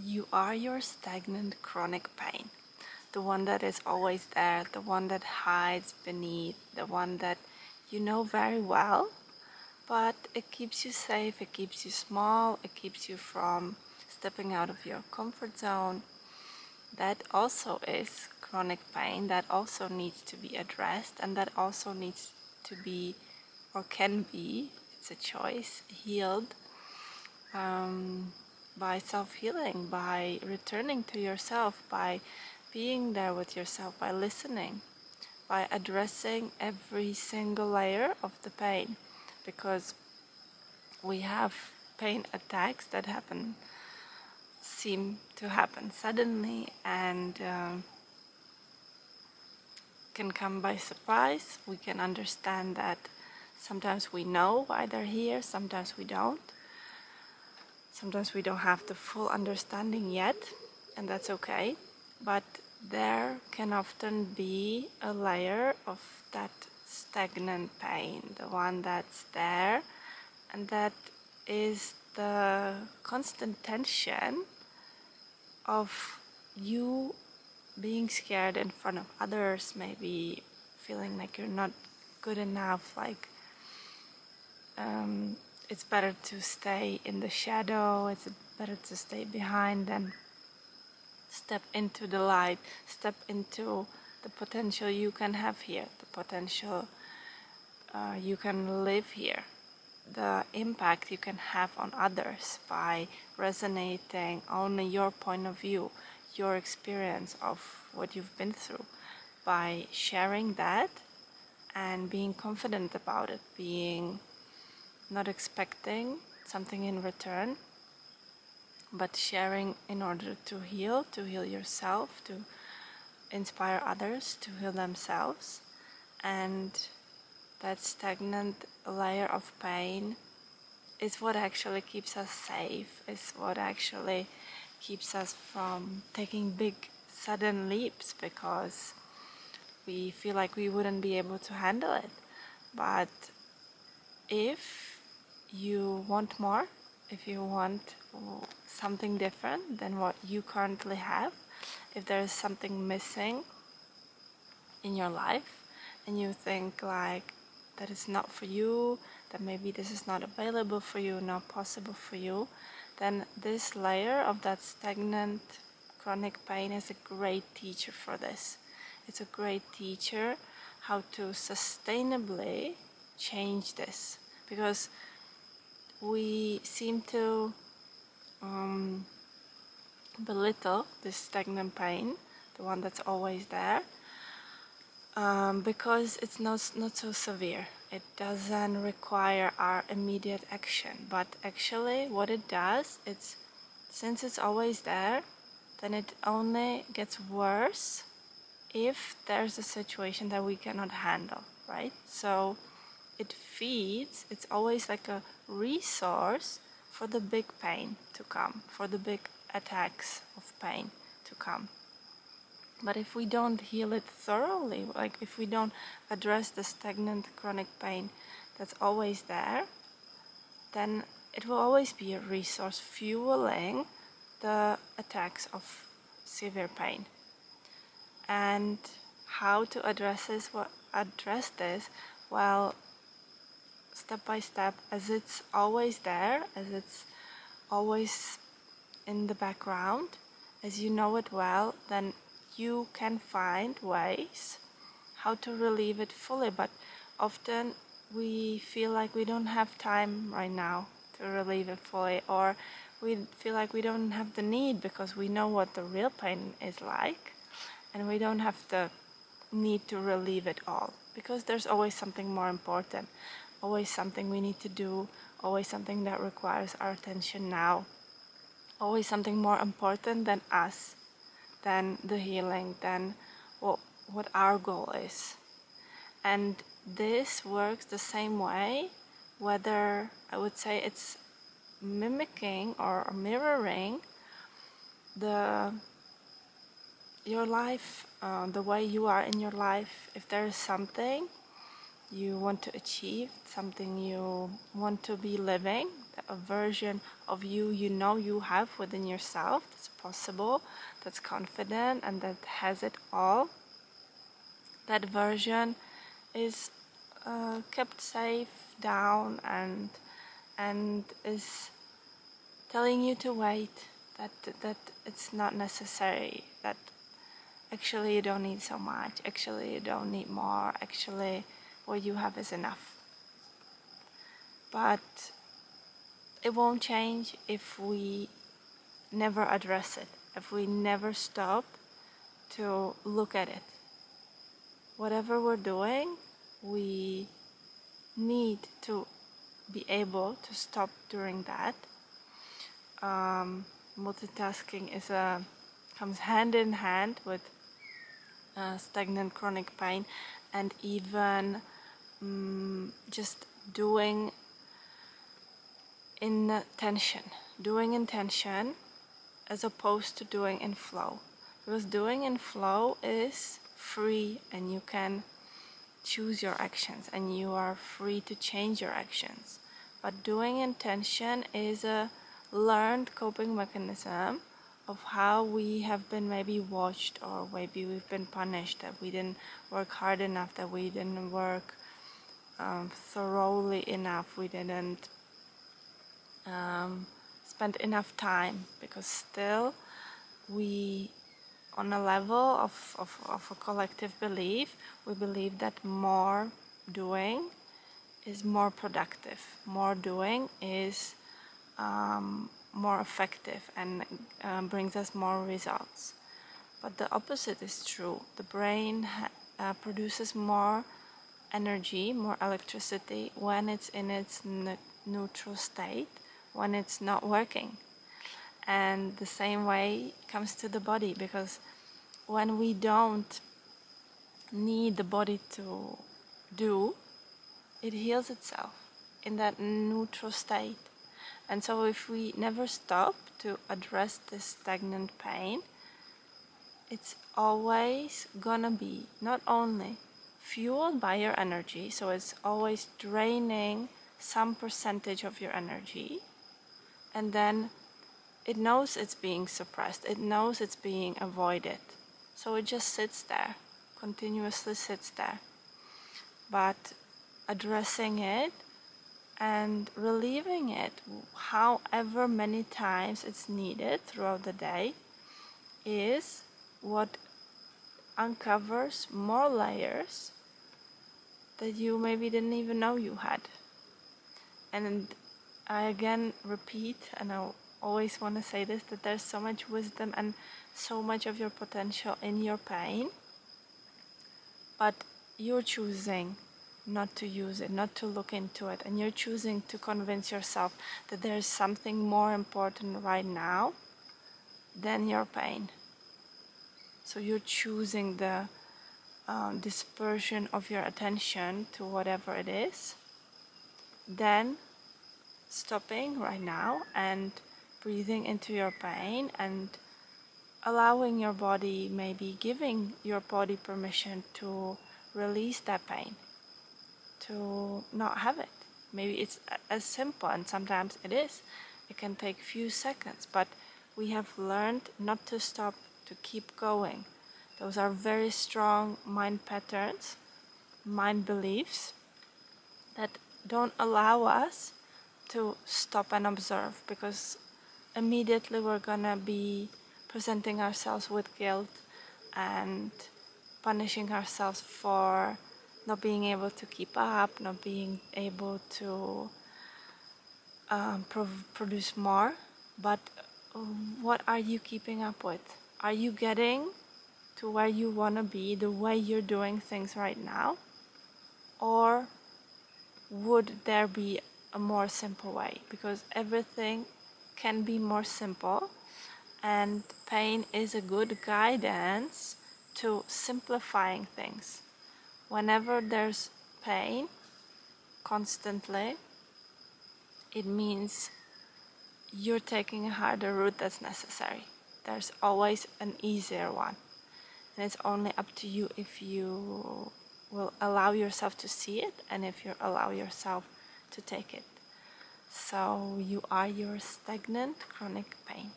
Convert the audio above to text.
You are your stagnant chronic pain, the one that is always there, the one that hides beneath, the one that you know very well, but it keeps you safe, it keeps you small, it keeps you from stepping out of your comfort zone. That also is chronic pain, that also needs to be addressed, and that also needs to be, or can be, it's a choice, healed. By self-healing, by returning to yourself, by being there with yourself, by listening, by addressing every single layer of the pain, because we have pain attacks that seem to happen suddenly and can come by surprise. We can understand that sometimes we know why they're here, sometimes we don't. Sometimes we don't have the full understanding yet, and that's okay. But there can often be a layer of that stagnant pain, the one that's there, and that is the constant tension of you being scared in front of others, maybe feeling like you're not good enough, like it's better to stay in the shadow, it's better to stay behind than step into the light, step into the potential you can have here, the potential you can live here, the impact you can have on others by resonating only your point of view, your experience of what you've been through, by sharing that and being confident about it, being not expecting something in return, but sharing in order to heal yourself, to inspire others to heal themselves. And that stagnant layer of pain is what actually keeps us safe, is what actually keeps us from taking big sudden leaps, because we feel like we wouldn't be able to handle it. But if you want more, if you want something different than what you currently have, if there is something missing in your life and you think like that is not for you, that maybe this is not available for you, not possible for you, then this layer of that stagnant chronic pain is a great teacher for this. It's a great teacher how to sustainably change this, because we seem to belittle this stagnant pain, the one that's always there, because it's not so severe. It doesn't require our immediate action, but actually what it does, since it's always there, then it only gets worse if there's a situation that we cannot handle, right? So it feeds, it's always like a resource for the big pain to come, for the big attacks of pain to come. But if we don't heal it thoroughly, like if we don't address the stagnant chronic pain that's always there, then it will always be a resource fueling the attacks of severe pain. And how to address this? Well, step by step, as it's always there, as it's always in the background, as you know it well, then you can find ways how to relieve it fully. But often we feel like we don't have time right now to relieve it fully, or we feel like we don't have the need because we know what the real pain is like, and we don't have the need to relieve it all, because there's always something more important, always something we need to do, always something that requires our attention now, always something more important than us, than the healing, than what our goal is. And this works the same way, whether I would say it's mimicking or mirroring your life, the way you are in your life. If there is something you want to achieve, something you want to be living, a version of you you have within yourself that's possible, that's confident, and that has it all. That version is kept safe down and is telling you to wait, that it's not necessary, that actually you don't need so much, actually you don't need more, actually what you have is enough. But it won't change if we never address it, if we never stop to look at it. Whatever we're doing, we need to be able to stop doing that. Multitasking comes hand in hand with stagnant chronic pain, and even just doing in tension as opposed to doing in flow, because doing in flow is free and you can choose your actions and you are free to change your actions. But doing in tension is a learned coping mechanism of how we have been maybe watched, or maybe we've been punished, that we didn't work hard enough, that we didn't work thoroughly enough, we didn't spend enough time, because still we, on a level of a collective belief, we believe that more doing is more productive, more doing is more effective and brings us more results. But the opposite is true. The brain produces more energy, more electricity when it's in its neutral state, when it's not working. And the same way comes to the body, because when we don't need the body to do, it heals itself in that neutral state. And so if we never stop to address this stagnant pain, it's always gonna be not only fueled by your energy, so it's always draining some percentage of your energy, and then it knows it's being suppressed, it knows it's being avoided, so it just sits there, continuously sits there. But addressing it and relieving it however many times it's needed throughout the day is what uncovers more layers that you maybe didn't even know you had. And I again repeat, and I always want to say this, that there's so much wisdom and so much of your potential in your pain, but you're choosing not to use it, not to look into it, and you're choosing to convince yourself that there's something more important right now than your pain. So you're choosing the dispersion of your attention to whatever it is, then stopping right now and breathing into your pain and allowing your body, maybe giving your body permission to release that pain, to not have it. Maybe it's as simple, and sometimes it is. It can take few seconds, but we have learned not to stop, to keep going. Those are very strong mind patterns, mind beliefs that don't allow us to stop and observe, because immediately we're gonna be presenting ourselves with guilt and punishing ourselves for not being able to keep up, not being able to produce more. But what are you keeping up with? Are you getting to where you want to be the way you're doing things right now? Or would there be a more simple way? Because everything can be more simple, and pain is a good guidance to simplifying things. Whenever there's pain constantly, it means you're taking a harder route that's necessary. There's always an easier one. And it's only up to you if you will allow yourself to see it and if you allow yourself to take it. So you are your stagnant chronic pain.